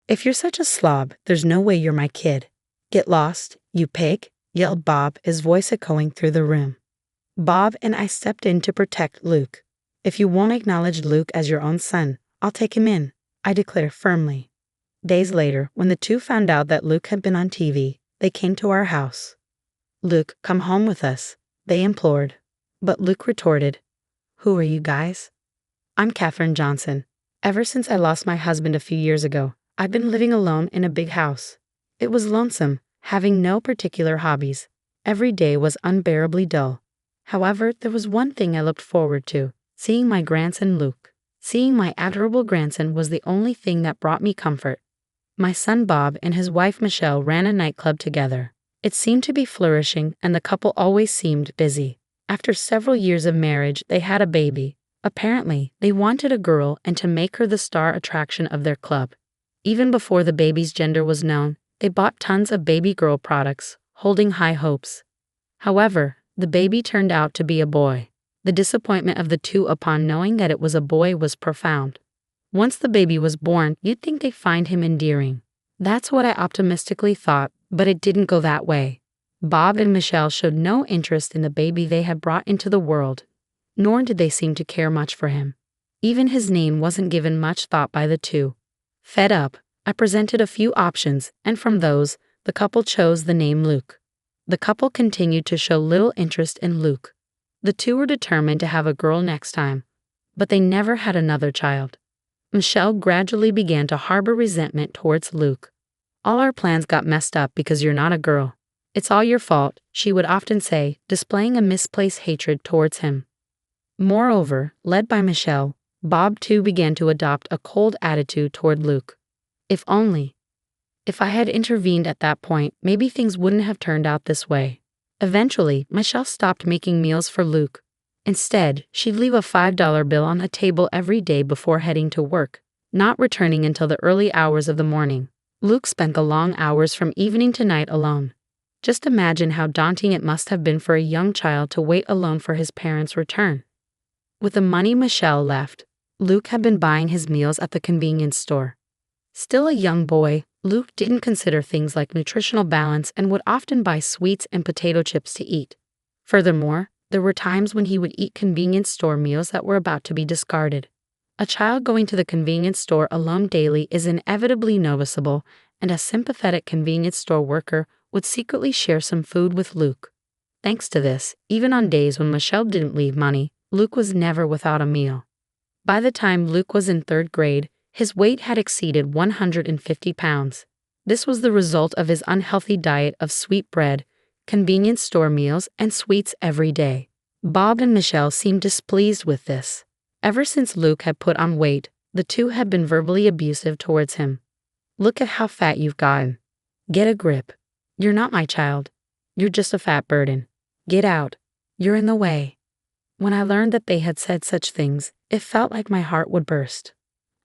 "If you're such a slob, there's no way you're my kid. Get lost, you pig," yelled Bob, his voice echoing through the room. Bob and I stepped in to protect Luke. "If you won't acknowledge Luke as your own son, I'll take him in," I declared firmly. Days later, when the two found out that Luke had been on TV, they came to our house. "Luke, come home with us," they implored. But Luke retorted, "Who are you guys?" "I'm Katherine Johnson. Ever since I lost my husband a few years ago, I've been living alone in a big house. It was lonesome, having no particular hobbies. Every day was unbearably dull. However, there was one thing I looked forward to, seeing my grandson Luke. Seeing my adorable grandson was the only thing that brought me comfort. My son Bob and his wife Michelle ran a nightclub together. It seemed to be flourishing, and the couple always seemed busy. After several years of marriage, they had a baby. Apparently, they wanted a girl and to make her the star attraction of their club. Even before the baby's gender was known, they bought tons of baby girl products, holding high hopes. However, the baby turned out to be a boy. The disappointment of the two upon knowing that it was a boy was profound. Once the baby was born, you'd think they'd find him endearing. That's what I optimistically thought, but it didn't go that way. Bob and Michelle showed no interest in the baby they had brought into the world, nor did they seem to care much for him. Even his name wasn't given much thought by the two. Fed up, I presented a few options, and from those, the couple chose the name Luke. The couple continued to show little interest in Luke. The two were determined to have a girl next time, but they never had another child. Michelle gradually began to harbor resentment towards Luke. "All our plans got messed up because you're not a girl. It's all your fault," she would often say, displaying a misplaced hatred towards him. Moreover, led by Michelle, Bob too began to adopt a cold attitude toward Luke. If I had intervened at that point, maybe things wouldn't have turned out this way. Eventually, Michelle stopped making meals for Luke. Instead, she'd leave a $5 bill on the table every day before heading to work, not returning until the early hours of the morning. Luke spent the long hours from evening to night alone. Just imagine how daunting it must have been for a young child to wait alone for his parents' return. With the money Michelle left, Luke had been buying his meals at the convenience store. Still a young boy, Luke didn't consider things like nutritional balance and would often buy sweets and potato chips to eat. Furthermore, there were times when he would eat convenience store meals that were about to be discarded. A child going to the convenience store alone daily is inevitably noticeable, and a sympathetic convenience store worker would secretly share some food with Luke. Thanks to this, even on days when Michelle didn't leave money, Luke was never without a meal. By the time Luke was in 3rd grade, his weight had exceeded 150 pounds. This was the result of his unhealthy diet of sweet bread, convenience store meals, and sweets every day. Bob and Michelle seemed displeased with this. Ever since Luke had put on weight, the two had been verbally abusive towards him. "Look at how fat you've gotten. Get a grip. You're not my child. You're just a fat burden. Get out. You're in the way." When I learned that they had said such things, it felt like my heart would burst.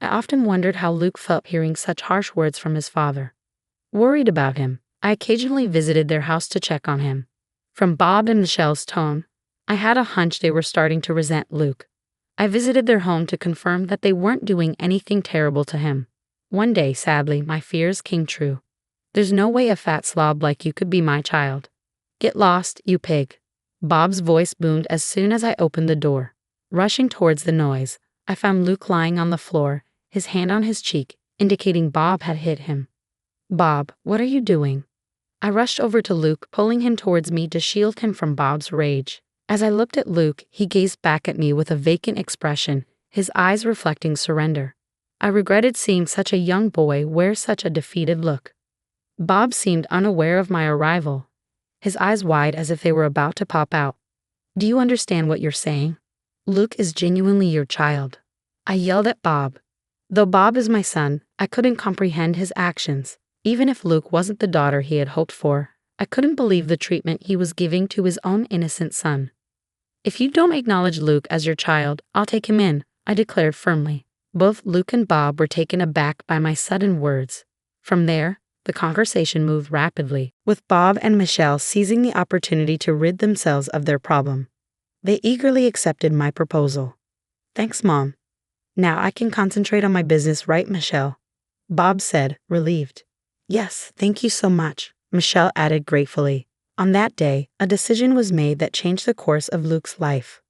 I often wondered how Luke felt hearing such harsh words from his father. Worried about him, I occasionally visited their house to check on him. From Bob and Michelle's tone, I had a hunch they were starting to resent Luke. I visited their home to confirm that they weren't doing anything terrible to him. One day, sadly, my fears came true. "There's no way a fat slob like you could be my child. Get lost, you pig." Bob's voice boomed as soon as I opened the door. Rushing towards the noise, I found Luke lying on the floor, his hand on his cheek, indicating Bob had hit him. "Bob, what are you doing?" I rushed over to Luke, pulling him towards me to shield him from Bob's rage. As I looked at Luke, he gazed back at me with a vacant expression, his eyes reflecting surrender. I regretted seeing such a young boy wear such a defeated look. Bob seemed unaware of my arrival, his eyes wide as if they were about to pop out. "Do you understand what you're saying? Luke is genuinely your child." I yelled at Bob. Though Bob is my son, I couldn't comprehend his actions. Even if Luke wasn't the daughter he had hoped for, I couldn't believe the treatment he was giving to his own innocent son. "If you don't acknowledge Luke as your child, I'll take him in," I declared firmly. Both Luke and Bob were taken aback by my sudden words. From there, the conversation moved rapidly, with Bob and Michelle seizing the opportunity to rid themselves of their problem. They eagerly accepted my proposal. "Thanks, Mom. Now I can concentrate on my business, right, Michelle?" Bob said, relieved. Yes, thank you so much, Michelle added gratefully. On that day, a decision was made that changed the course of Luke's life.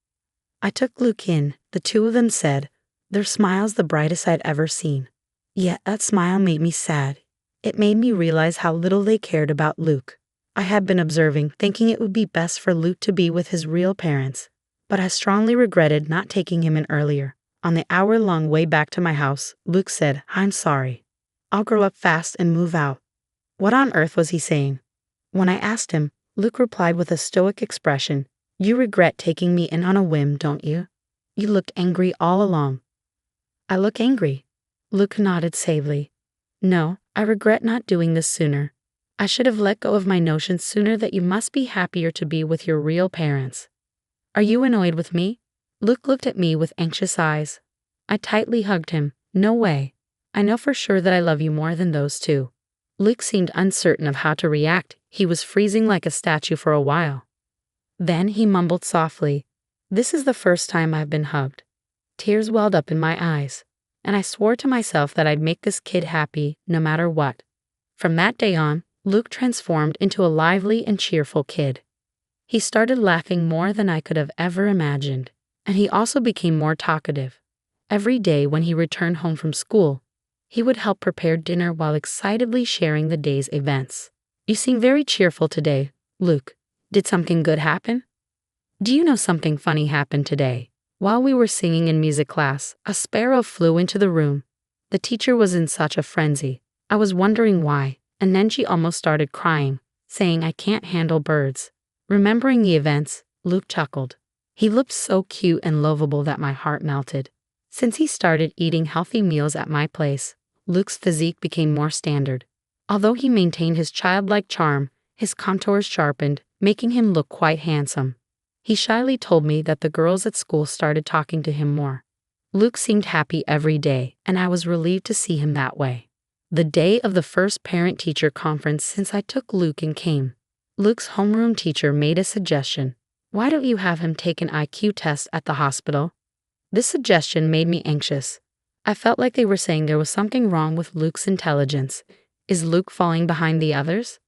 I took Luke in, the two of them said, their smiles the brightest I'd ever seen. Yet that smile made me sad. It made me realize how little they cared about Luke. I had been observing, thinking it would be best for Luke to be with his real parents, but I strongly regretted not taking him in earlier. On the hour-long way back to my house, Luke said, I'm sorry. I'll grow up fast and move out. What on earth was he saying? When I asked him, Luke replied with a stoic expression, You regret taking me in on a whim, don't you? You looked angry all along. I look angry. Luke nodded sagely. No, I regret not doing this sooner. I should have let go of my notion sooner that you must be happier to be with your real parents. Are you annoyed with me? Luke looked at me with anxious eyes. I tightly hugged him. No way. I know for sure that I love you more than those two. Luke seemed uncertain of how to react. He was freezing like a statue for a while. Then he mumbled softly, This is the first time I've been hugged. Tears welled up in my eyes, and I swore to myself that I'd make this kid happy no matter what. From that day on, Luke transformed into a lively and cheerful kid. He started laughing more than I could have ever imagined, and he also became more talkative. Every day when he returned home from school, he would help prepare dinner while excitedly sharing the day's events. You seem very cheerful today, Luke. Did something good happen? Do you know something funny happened today? While we were singing in music class, a sparrow flew into the room. The teacher was in such a frenzy. I was wondering why, and then she almost started crying, saying I can't handle birds. Remembering the events, Luke chuckled. He looked so cute and lovable that my heart melted. Since he started eating healthy meals at my place, Luke's physique became more standard. Although he maintained his childlike charm, his contours sharpened, making him look quite handsome. He shyly told me that the girls at school started talking to him more. Luke seemed happy every day, and I was relieved to see him that way. The day of the first parent-teacher conference since I took Luke in came. Luke's homeroom teacher made a suggestion. Why don't you have him take an IQ test at the hospital? This suggestion made me anxious. I felt like they were saying there was something wrong with Luke's intelligence. Is Luke falling behind the others?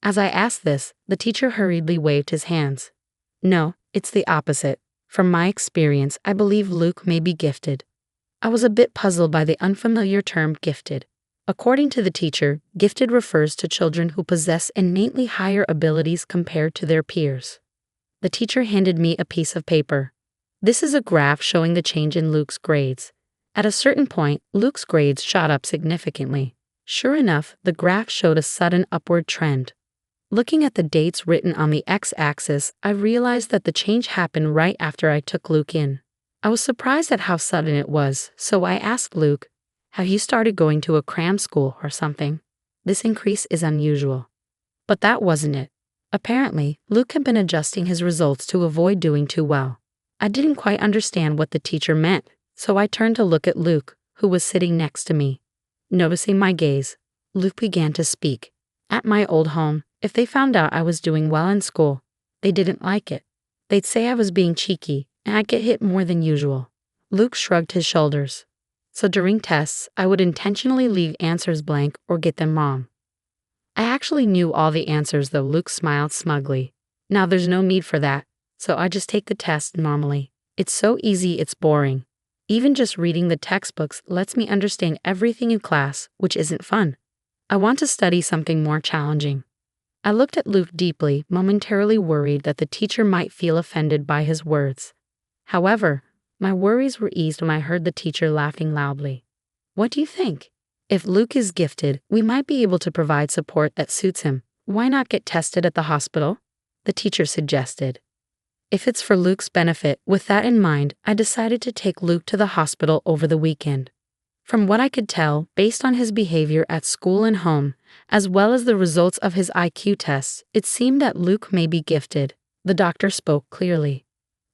As I asked this, the teacher hurriedly waved his hands. No, it's the opposite. From my experience, I believe Luke may be gifted. I was a bit puzzled by the unfamiliar term gifted. According to the teacher, gifted refers to children who possess innately higher abilities compared to their peers. The teacher handed me a piece of paper. This is a graph showing the change in Luke's grades. At a certain point, Luke's grades shot up significantly. Sure enough, the graph showed a sudden upward trend. Looking at the dates written on the x-axis, I realized that the change happened right after I took Luke in. I was surprised at how sudden it was, so I asked Luke, have you started going to a cram school or something? This increase is unusual. But that wasn't it. Apparently, Luke had been adjusting his results to avoid doing too well. I didn't quite understand what the teacher meant, so I turned to look at Luke, who was sitting next to me. Noticing my gaze, Luke began to speak. At my old home, if they found out I was doing well in school, they didn't like it. They'd say I was being cheeky, and I'd get hit more than usual. Luke shrugged his shoulders. So during tests, I would intentionally leave answers blank or get them wrong. I actually knew all the answers, though. Luke smiled smugly. Now there's no need for that, so I just take the test normally. It's so easy it's boring. Even just reading the textbooks lets me understand everything in class, which isn't fun. I want to study something more challenging. I looked at Luke deeply, momentarily worried that the teacher might feel offended by his words. However, my worries were eased when I heard the teacher laughing loudly. What do you think? If Luke is gifted, we might be able to provide support that suits him. Why not get tested at the hospital? The teacher suggested. If it's for Luke's benefit, with that in mind, I decided to take Luke to the hospital over the weekend. From what I could tell, based on his behavior at school and home, as well as the results of his IQ tests, it seemed that Luke may be gifted. The doctor spoke clearly.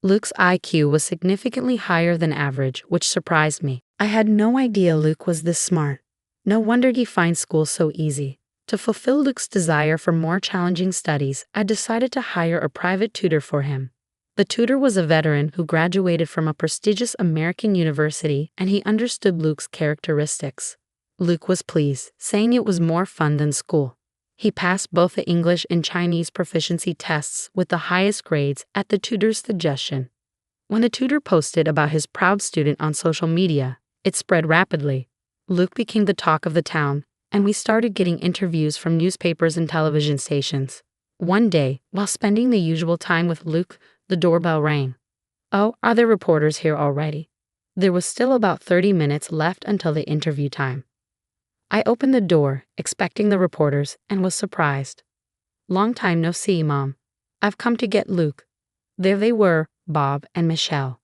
Luke's IQ was significantly higher than average, which surprised me. I had no idea Luke was this smart. No wonder he finds school so easy. To fulfill Luke's desire for more challenging studies, I decided to hire a private tutor for him. The tutor was a veteran who graduated from a prestigious American university, and he understood Luke's characteristics. Luke was pleased, saying it was more fun than school. He passed both the English and Chinese proficiency tests with the highest grades at the tutor's suggestion. When the tutor posted about his proud student on social media, it spread rapidly. Luke became the talk of the town, and we started getting interviews from newspapers and television stations. One day, while spending the usual time with Luke, the doorbell rang. "Oh, are there reporters here already?" There was still about 30 minutes left until the interview time. I opened the door, expecting the reporters, and was surprised. "Long time no see, Mom. I've come to get Luke." There they were, Bob and Michelle.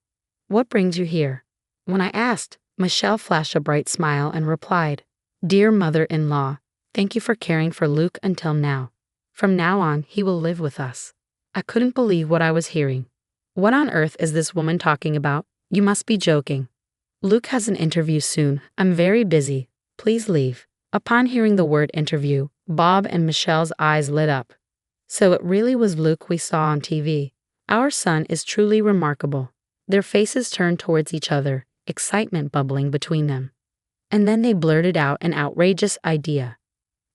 "What brings you here?" When I asked, Michelle flashed a bright smile and replied, "Dear mother-in-law, thank you for caring for Luke until now. From now on, he will live with us." I couldn't believe what I was hearing. "What on earth is this woman talking about? You must be joking." "Luke has an interview soon. I'm very busy. Please leave." Upon hearing the word interview, Bob and Michelle's eyes lit up. So it really was Luke we saw on TV. Our son is truly remarkable. Their faces turned towards each other, excitement bubbling between them. And then they blurted out an outrageous idea.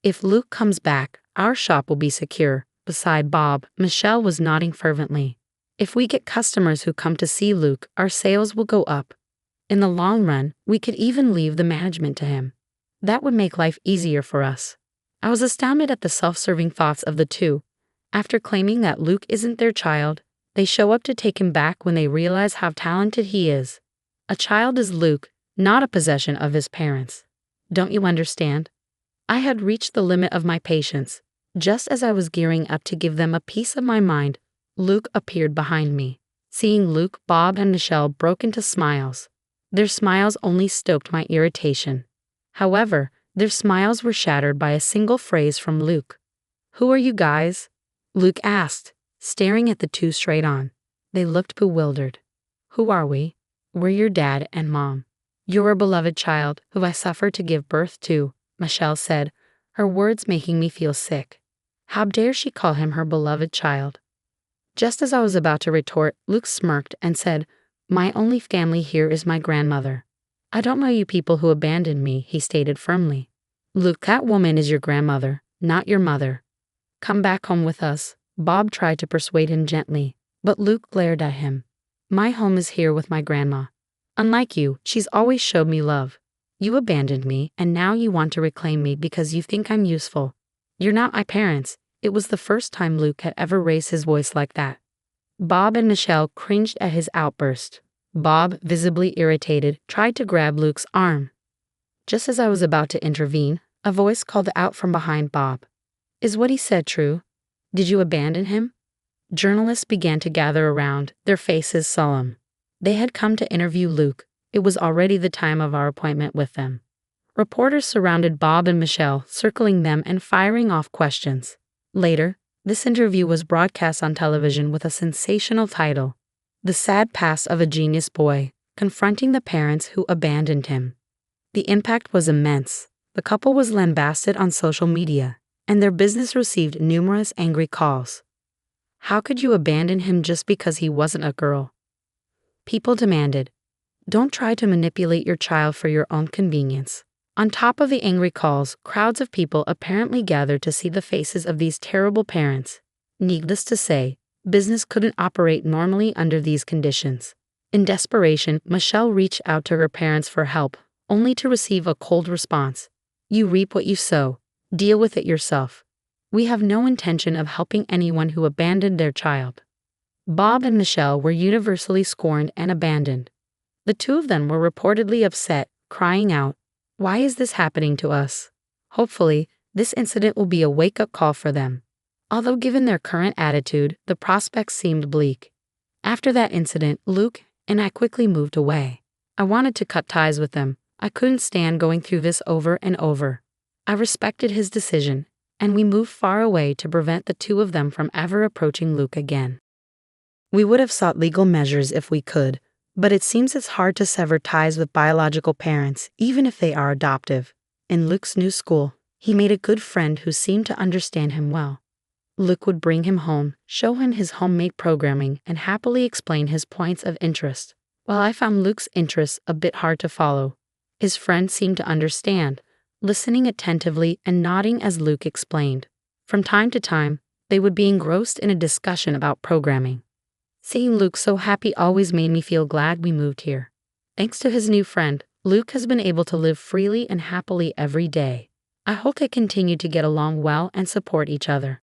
"If Luke comes back, our shop will be secure." Beside Bob, Michelle was nodding fervently. "If we get customers who come to see Luke, our sales will go up. In the long run, we could even leave the management to him. That would make life easier for us." I was astounded at the self-serving thoughts of the two. After claiming that Luke isn't their child, they show up to take him back when they realize how talented he is. A child is Luke, not a possession of his parents. Don't you understand? I had reached the limit of my patience. Just as I was gearing up to give them a piece of my mind, Luke appeared behind me. Seeing Luke, Bob and Michelle broke into smiles. Their smiles only stoked my irritation. However, their smiles were shattered by a single phrase from Luke. "Who are you guys?" Luke asked, staring at the two straight on. They looked bewildered. "Who are we?" "We're your dad and mom. You're a beloved child who I suffered to give birth to," Michelle said, her words making me feel sick. How dare she call him her beloved child? Just as I was about to retort, Luke smirked and said, "My only family here is my grandmother." "I don't know you people who abandoned me," he stated firmly. "Luke, that woman is your grandmother, not your mother. Come back home with us." Bob tried to persuade him gently, but Luke glared at him. "My home is here with my grandma. Unlike you, she's always showed me love. You abandoned me, and now you want to reclaim me because you think I'm useful. You're not my parents." It was the first time Luke had ever raised his voice like that. Bob and Michelle cringed at his outburst. Bob, visibly irritated, tried to grab Luke's arm. Just as I was about to intervene, a voice called out from behind Bob. "Is what he said true? Did you abandon him?" Journalists began to gather around, their faces solemn. They had come to interview Luke. It was already the time of our appointment with them. Reporters surrounded Bob and Michelle, circling them and firing off questions. Later, this interview was broadcast on television with a sensational title, "The Sad Past of a Genius Boy, Confronting the Parents Who Abandoned Him." The impact was immense. The couple was lambasted on social media, and their business received numerous angry calls. How could you abandon him just because he wasn't a girl? People demanded, "Don't try to manipulate your child for your own convenience." On top of the angry calls, crowds of people apparently gathered to see the faces of these terrible parents. Needless to say, business couldn't operate normally under these conditions. In desperation, Michelle reached out to her parents for help, only to receive a cold response. "You reap what you sow. Deal with it yourself. We have no intention of helping anyone who abandoned their child." Bob and Michelle were universally scorned and abandoned. The two of them were reportedly upset, crying out, "Why is this happening to us?" Hopefully, this incident will be a wake-up call for them. Although given their current attitude, the prospects seemed bleak. After that incident, Luke and I quickly moved away. I wanted to cut ties with them. I couldn't stand going through this over and over. I respected his decision, and we moved far away to prevent the two of them from ever approaching Luke again. We would have sought legal measures if we could, but it seems it's hard to sever ties with biological parents, even if they are adoptive. In Luke's new school, he made a good friend who seemed to understand him well. Luke would bring him home, show him his homemade programming, and happily explain his points of interest. While I found Luke's interests a bit hard to follow, his friend seemed to understand. listening attentively and nodding as Luke explained. From time to time, they would be engrossed in a discussion about programming. Seeing Luke so happy always made me feel glad we moved here. Thanks to his new friend, Luke has been able to live freely and happily every day. I hope they continue to get along well and support each other.